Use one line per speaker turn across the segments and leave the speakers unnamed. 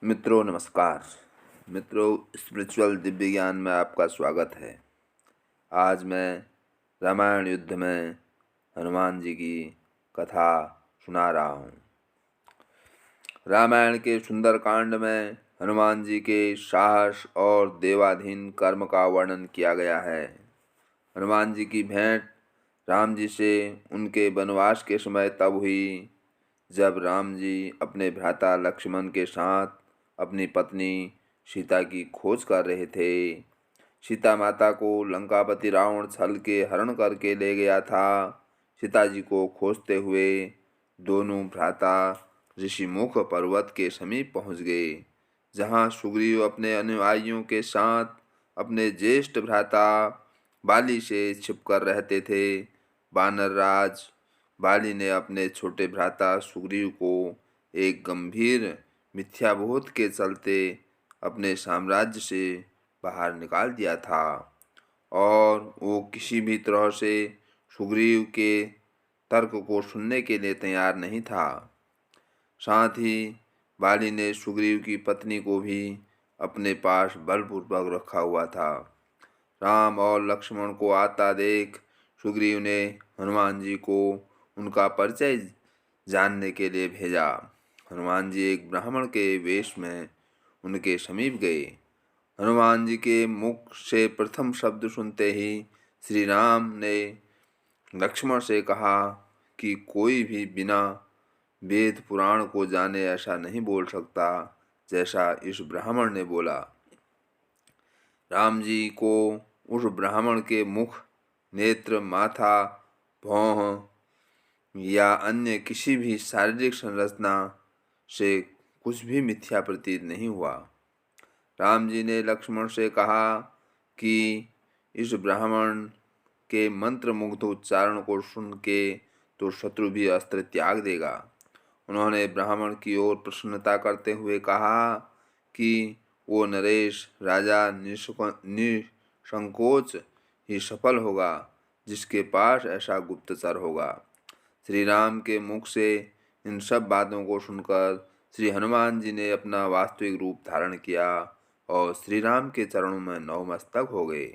मित्रों नमस्कार। मित्रों, स्पिरिचुअल दिव्य ज्ञान में आपका स्वागत है। आज मैं रामायण युद्ध में हनुमान जी की कथा सुना रहा हूँ। रामायण के सुंदर कांड में हनुमान जी के साहस और देवाधीन कर्म का वर्णन किया गया है। हनुमान जी की भेंट राम जी से उनके वनवास के समय तब हुई जब राम जी अपने भ्राता लक्ष्मण के साथ अपनी पत्नी सीता की खोज कर रहे थे। सीता माता को लंकापति रावण छल के हरण करके ले गया था। सीता जी को खोजते हुए दोनों भ्राता ऋषिमुख पर्वत के समीप पहुंच गए, जहां सुग्रीव अपने अनुयायियों के साथ अपने ज्येष्ठ भ्राता बाली से छिपकर रहते थे। वानर राज बाली ने अपने छोटे भ्राता सुग्रीव को एक गंभीर मिथ्याबोध के चलते अपने साम्राज्य से बाहर निकाल दिया था और वो किसी भी तरह से सुग्रीव के तर्क को सुनने के लिए तैयार नहीं था। साथ ही बाली ने सुग्रीव की पत्नी को भी अपने पास बलपूर्वक रखा हुआ था। राम और लक्ष्मण को आता देख सुग्रीव ने हनुमान जी को उनका परिचय जानने के लिए भेजा। हनुमान जी एक ब्राह्मण के वेश में उनके समीप गए। हनुमान जी के मुख से प्रथम शब्द सुनते ही श्री राम ने लक्ष्मण से कहा कि कोई भी बिना वेद पुराण को जाने ऐसा नहीं बोल सकता जैसा इस ब्राह्मण ने बोला। राम जी को उस ब्राह्मण के मुख, नेत्र, माथा, भौं या अन्य किसी भी शारीरिक संरचना से कुछ भी मिथ्या प्रतीत नहीं हुआ। राम जी ने लक्ष्मण से कहा कि इस ब्राह्मण के मंत्र मुग्ध उच्चारण को सुन के तो शत्रु भी अस्त्र त्याग देगा। उन्होंने ब्राह्मण की ओर प्रसन्नता करते हुए कहा कि वो नरेश राजा निसंकोच ही सफल होगा जिसके पास ऐसा गुप्तचर होगा। श्री राम के मुख से इन सब बातों को सुनकर श्री हनुमान जी ने अपना वास्तविक रूप धारण किया और श्री राम के चरणों में नतमस्तक हो गए।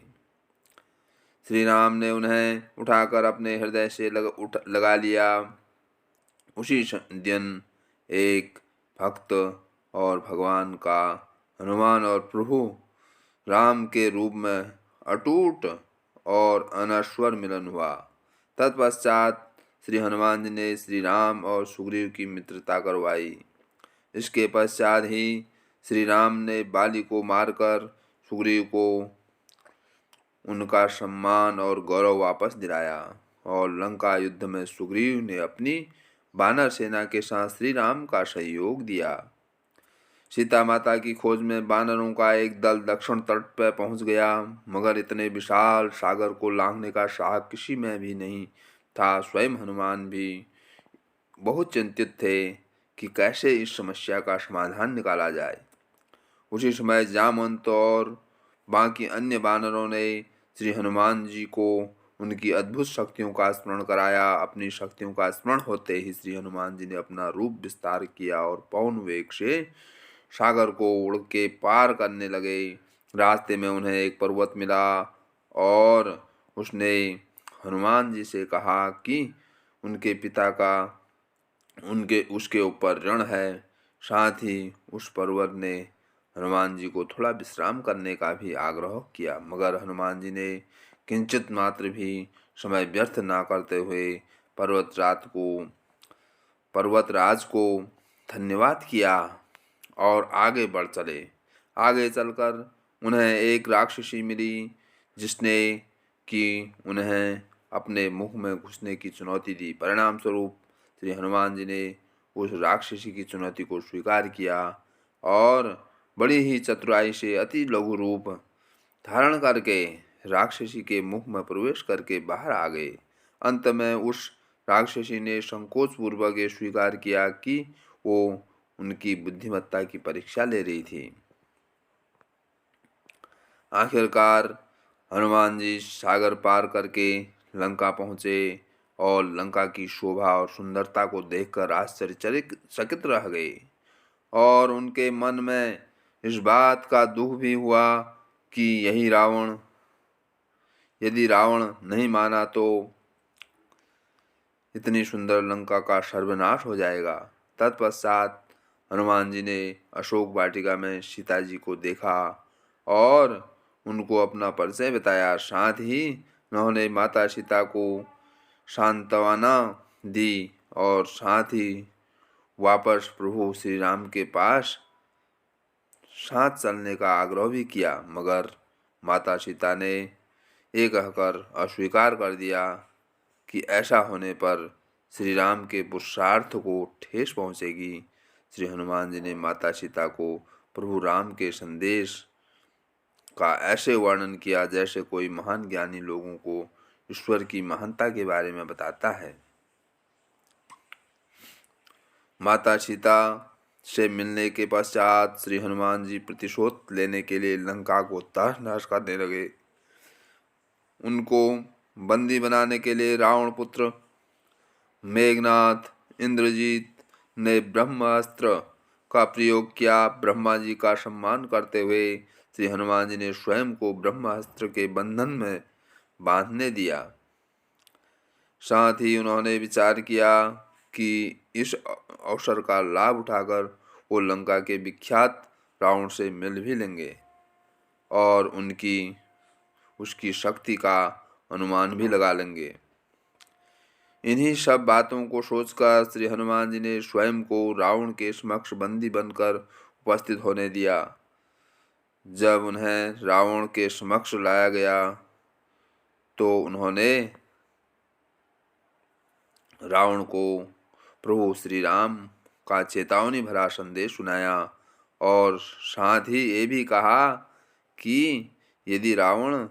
श्री राम ने उन्हें उठाकर अपने हृदय से लगा लिया। उसी दिन एक भक्त और भगवान का हनुमान और प्रभु राम के रूप में अटूट और अनश्वर मिलन हुआ। तत्पश्चात श्री हनुमान जी ने श्री राम और सुग्रीव की मित्रता करवाई। इसके पश्चात ही श्री राम ने बाली को मारकर सुग्रीव को उनका सम्मान और गौरव वापस दिलाया और लंका युद्ध में सुग्रीव ने अपनी वानर सेना के साथ श्री राम का सहयोग दिया। सीता माता की खोज में वानरों का एक दल दक्षिण तट पर पहुंच गया, मगर इतने विशाल सागर को लांघने का साहस किसी में भी नहीं था। स्वयं हनुमान भी बहुत चिंतित थे कि कैसे इस समस्या का समाधान निकाला जाए। उसी समय जामवंत और बाकी अन्य वानरों ने श्री हनुमान जी को उनकी अद्भुत शक्तियों का स्मरण कराया। अपनी शक्तियों का स्मरण होते ही श्री हनुमान जी ने अपना रूप विस्तार किया और पवन वेग से सागर को उड़ के पार करने लगे। रास्ते में उन्हें एक पर्वत मिला और उसने हनुमान जी से कहा कि उनके पिता का उसके ऊपर ऋण है। साथ ही उस पर्वत ने हनुमान जी को थोड़ा विश्राम करने का भी आग्रह किया, मगर हनुमान जी ने किंचित मात्र भी समय व्यर्थ ना करते हुए पर्वतराज को धन्यवाद किया और आगे बढ़ चले। आगे चलकर उन्हें एक राक्षसी मिली जिसने कि उन्हें अपने मुख में घुसने की चुनौती दी। परिणाम स्वरूप श्री हनुमान जी ने उस राक्षसी की चुनौती को स्वीकार किया और बड़ी ही चतुराई से अति लघु रूप धारण करके राक्षसी के मुख में प्रवेश करके बाहर आ गए। अंत में उस राक्षसी ने संकोच पूर्वक ये स्वीकार किया कि वो उनकी बुद्धिमत्ता की परीक्षा ले रही थी। आखिरकार हनुमान जी सागर पार करके लंका पहुँचे और लंका की शोभा और सुंदरता को देखकर आश्चर्यचकित रह गए। और उनके मन में इस बात का दुख भी हुआ कि यदि रावण नहीं माना तो इतनी सुंदर लंका का सर्वनाश हो जाएगा। तत्पश्चात हनुमान जी ने अशोक वाटिका में सीता जी को देखा और उनको अपना परिचय बताया। साथ ही उन्होंने माता सीता को सांत्वना दी और साथ ही वापस प्रभु श्री राम के पास साथ चलने का आग्रह भी किया, मगर माता सीता ने ये कहकर अस्वीकार कर दिया कि ऐसा होने पर श्री राम के पुरुषार्थ को ठेस पहुँचेगी। श्री हनुमान जी ने माता सीता को प्रभु राम के संदेश का ऐसे वर्णन किया जैसे कोई महान ज्ञानी लोगों को ईश्वर की महानता के बारे में बताता है। माता सीता से मिलने के पश्चात श्री हनुमान जी प्रतिशोध लेने के लिए लंका को तहस नहस करने लगे। उनको बंदी बनाने के लिए रावण पुत्र मेघनाथ इंद्रजीत ने ब्रह्मास्त्र का प्रयोग किया। ब्रह्मा जी का सम्मान करते हुए श्री हनुमान जी ने स्वयं को ब्रह्मास्त्र के बंधन में बांधने दिया। साथ ही उन्होंने विचार किया कि इस अवसर का लाभ उठाकर वो लंका के विख्यात रावण से मिल भी लेंगे और उसकी शक्ति का अनुमान भी लगा लेंगे। इन्हीं सब बातों को सोचकर श्री हनुमान जी ने स्वयं को रावण के समक्ष बंदी बनकर उपस्थित होने दिया। जब उन्हें रावण के समक्ष लाया गया तो उन्होंने रावण को प्रभु श्री राम का चेतावनी भरा संदेश सुनाया और साथ ही ये भी कहा कि यदि रावण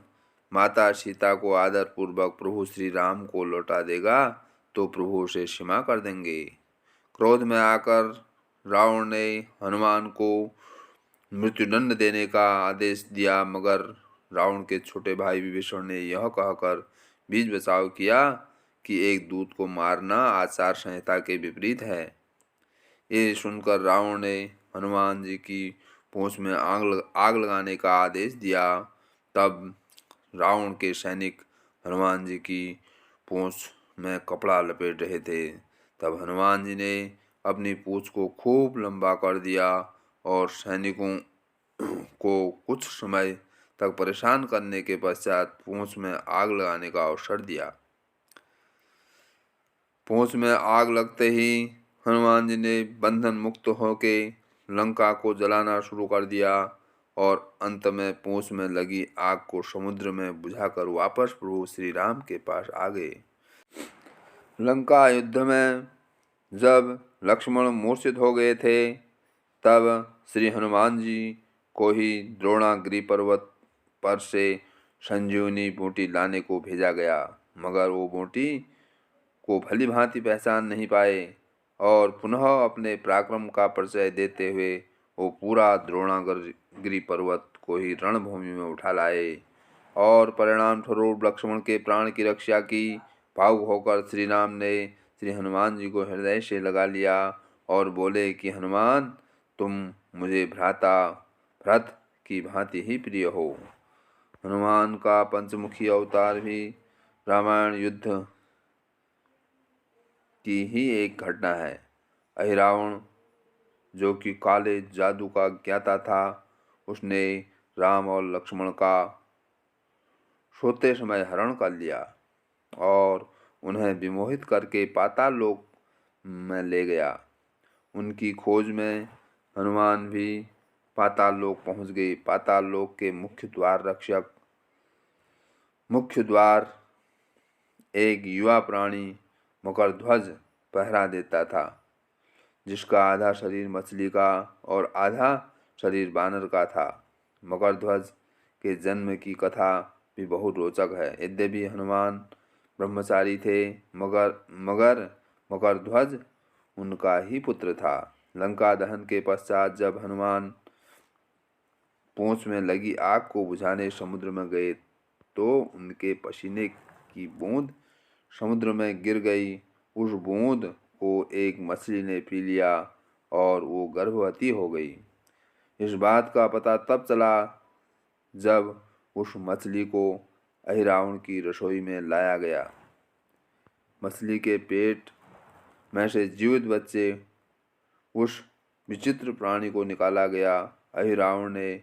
माता सीता को आदर पूर्वक प्रभु श्री राम को लौटा देगा तो प्रभु उसे क्षमा कर देंगे। क्रोध में आकर रावण ने हनुमान को मृत्युदंड देने का आदेश दिया, मगर रावण के छोटे भाई विभीषण ने यह कहकर बीच बचाव किया कि एक दूत को मारना आचार संहिता के विपरीत है। ये सुनकर रावण ने हनुमान जी की पूंछ में आग लगाने का आदेश दिया। तब रावण के सैनिक हनुमान जी की पूंछ में कपड़ा लपेट रहे थे। तब हनुमान जी ने अपनी पूंछ को खूब लंबा कर दिया और सैनिकों को कुछ समय तक परेशान करने के पश्चात पूंछ में आग लगाने का अवसर दिया। पूंछ में आग लगते ही हनुमान जी ने बंधन मुक्त होके लंका को जलाना शुरू कर दिया और अंत में पूंछ में लगी आग को समुद्र में बुझाकर वापस प्रभु श्री राम के पास आ गए। लंका युद्ध में जब लक्ष्मण मूर्छित हो गए थे तब श्री हनुमान जी को ही द्रोणागिरि पर्वत पर से संजीवनी बूटी लाने को भेजा गया, मगर वो बूटी को भली भांति पहचान नहीं पाए और पुनः अपने पराक्रम का परिचय देते हुए वो पूरा द्रोणागिरि पर्वत को ही रणभूमि में उठा लाए और परिणाम स्वरूप लक्ष्मण के प्राण की रक्षा की। भावुक होकर श्री राम ने श्री हनुमान जी को हृदय से लगा लिया और बोले कि हनुमान, तुम मुझे भरत की भांति ही प्रिय हो। हनुमान का पंचमुखी अवतार भी रामायण युद्ध की ही एक घटना है। अहिरावण जो कि काले जादू का ज्ञाता था, उसने राम और लक्ष्मण का सोते समय हरण कर लिया और उन्हें विमोहित करके पाताल लोक में ले गया। उनकी खोज में हनुमान भी पाताल लोक पहुंच गए। पाताल लोक के मुख्य द्वार एक युवा प्राणी मकरध्वज पहरा देता था, जिसका आधा शरीर मछली का और आधा शरीर बानर का था। मकरध्वज के जन्म की कथा भी बहुत रोचक है। यद्यपि हनुमान ब्रह्मचारी थे, मगर मकरध्वज उनका ही पुत्र था। लंका दहन के पश्चात जब हनुमान पूंछ में लगी आग को बुझाने समुद्र में गए तो उनके पसीने की बूंद समुद्र में गिर गई। उस बूंद को एक मछली ने पी लिया और वो गर्भवती हो गई। इस बात का पता तब चला जब उस मछली को अहिरावण की रसोई में लाया गया। मछली के पेट में से जीवित बच्चे उस विचित्र प्राणी को निकाला गया। अहिरावण ने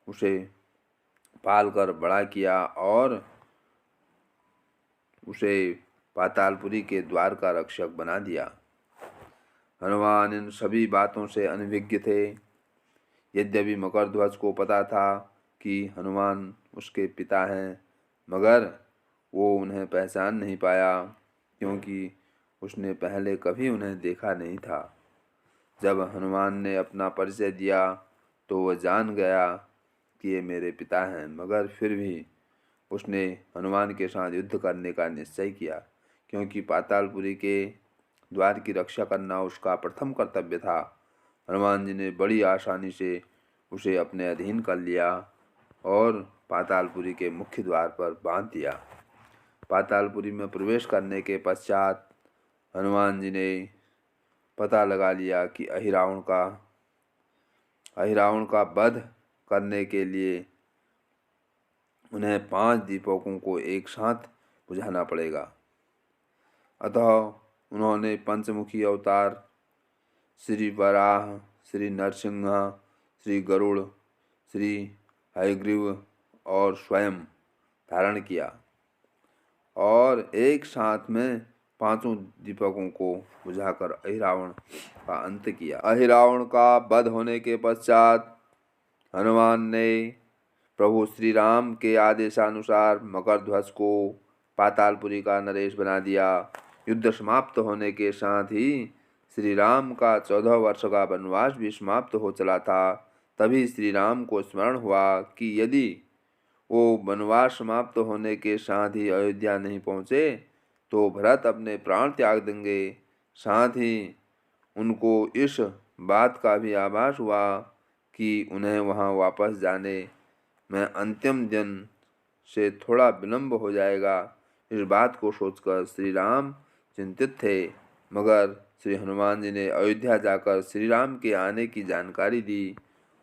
उसे पालकर बड़ा किया और उसे पातालपुरी के द्वार का रक्षक बना दिया। हनुमान इन सभी बातों से अनभिज्ञ थे। यद्यपि मकरध्वज को पता था कि हनुमान उसके पिता हैं, मगर वो उन्हें पहचान नहीं पाया, क्योंकि उसने पहले कभी उन्हें देखा नहीं था। जब हनुमान ने अपना परिचय दिया तो वह जान गया कि ये मेरे पिता हैं, मगर फिर भी उसने हनुमान के साथ युद्ध करने का निश्चय किया, क्योंकि पातालपुरी के द्वार की रक्षा करना उसका प्रथम कर्तव्य था। हनुमान जी ने बड़ी आसानी से उसे अपने अधीन कर लिया और पातालपुरी के मुख्य द्वार पर बांध दिया। पातालपुरी में प्रवेश करने के पश्चात हनुमान जी ने पता लगा लिया कि अहिरावण का वध करने के लिए उन्हें 5 दीपकों को एक साथ बुझाना पड़ेगा। अतः उन्होंने पंचमुखी अवतार श्री वराह, श्री नरसिंह, श्री गरुड़, श्री हयग्रीव और स्वयं धारण किया और एक साथ में 5 दीपकों को बुझाकर अहिरावण का अंत किया। अहिरावण का वध होने के पश्चात हनुमान ने प्रभु श्री राम के आदेशानुसार मकरध्वज को पातालपुरी का नरेश बना दिया। युद्ध समाप्त होने के साथ ही श्री राम का 14 वर्ष का वनवास भी समाप्त हो चला था। तभी श्री राम को स्मरण हुआ कि यदि वो वनवास समाप्त होने के साथ ही अयोध्या नहीं पहुँचे तो भरत अपने प्राण त्याग देंगे। साथ ही उनको इस बात का भी आभास हुआ कि उन्हें वहाँ वापस जाने में अंतिम दिन से थोड़ा विलंब हो जाएगा। इस बात को सोचकर श्री राम चिंतित थे, मगर श्री हनुमान जी ने अयोध्या जाकर श्री राम के आने की जानकारी दी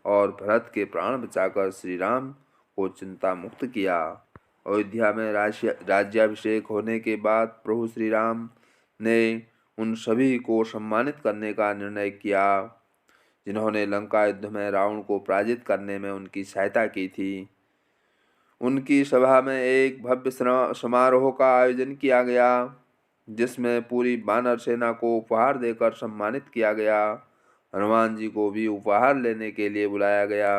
और भरत के प्राण बचाकर श्री राम को चिंता मुक्त किया। अयोध्या में राज्याभिषेक होने के बाद प्रभु श्री राम ने उन सभी को सम्मानित करने का निर्णय किया जिन्होंने लंका युद्ध में रावण को पराजित करने में उनकी सहायता की थी। उनकी सभा में एक भव्य समारोह का आयोजन किया गया, जिसमें पूरी वानर सेना को उपहार देकर सम्मानित किया गया। हनुमान जी को भी उपहार लेने के लिए बुलाया गया।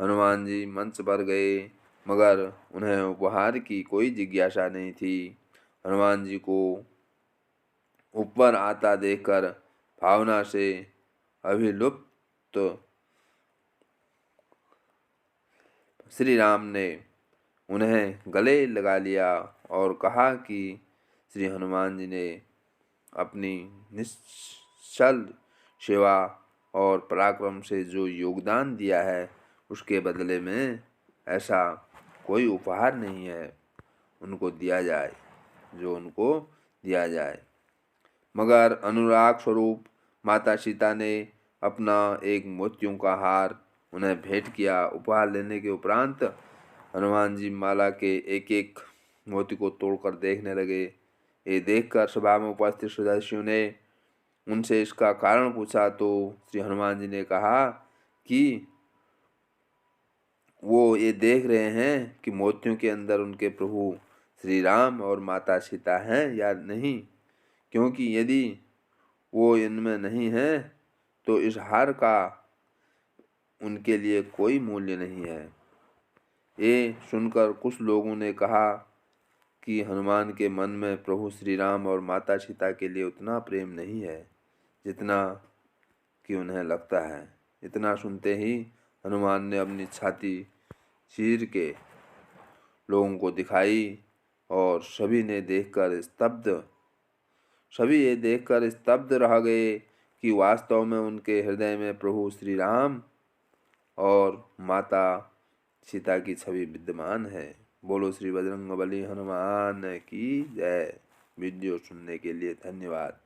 हनुमान जी मंच पर गए, मगर उन्हें उपहार की कोई जिज्ञासा नहीं थी। हनुमान जी को ऊपर आता देखकर भावना से अभिलुप्त श्री राम ने उन्हें गले लगा लिया और कहा कि श्री हनुमान जी ने अपनी निश्चल सेवा और पराक्रम से जो योगदान दिया है उसके बदले में ऐसा कोई उपहार नहीं है, उनको दिया जाए जो उनको दिया जाए। मगर अनुराग स्वरूप माता सीता ने अपना एक मोतियों का हार उन्हें भेंट किया। उपहार लेने के उपरांत हनुमान जी माला के एक एक मोती को तोड़कर देखने लगे। ये देखकर सभा में उपस्थित सदस्यों ने उनसे इसका कारण पूछा तो श्री हनुमान जी ने कहा कि वो ये देख रहे हैं कि मोतियों के अंदर उनके प्रभु श्री राम और माता सीता हैं या नहीं, क्योंकि यदि वो इनमें नहीं है तो इस हार का उनके लिए कोई मूल्य नहीं है। ये सुनकर कुछ लोगों ने कहा कि हनुमान के मन में प्रभु श्री राम और माता सीता के लिए उतना प्रेम नहीं है जितना कि उन्हें लगता है। इतना सुनते ही हनुमान ने अपनी छाती चीर के लोगों को दिखाई और सभी ये देखकर स्तब्ध रह गए कि वास्तव में उनके हृदय में प्रभु श्री राम और माता सीता की छवि विद्यमान है। बोलो श्री बजरंगबली हनुमान की जय। वीडियो सुनने के लिए धन्यवाद।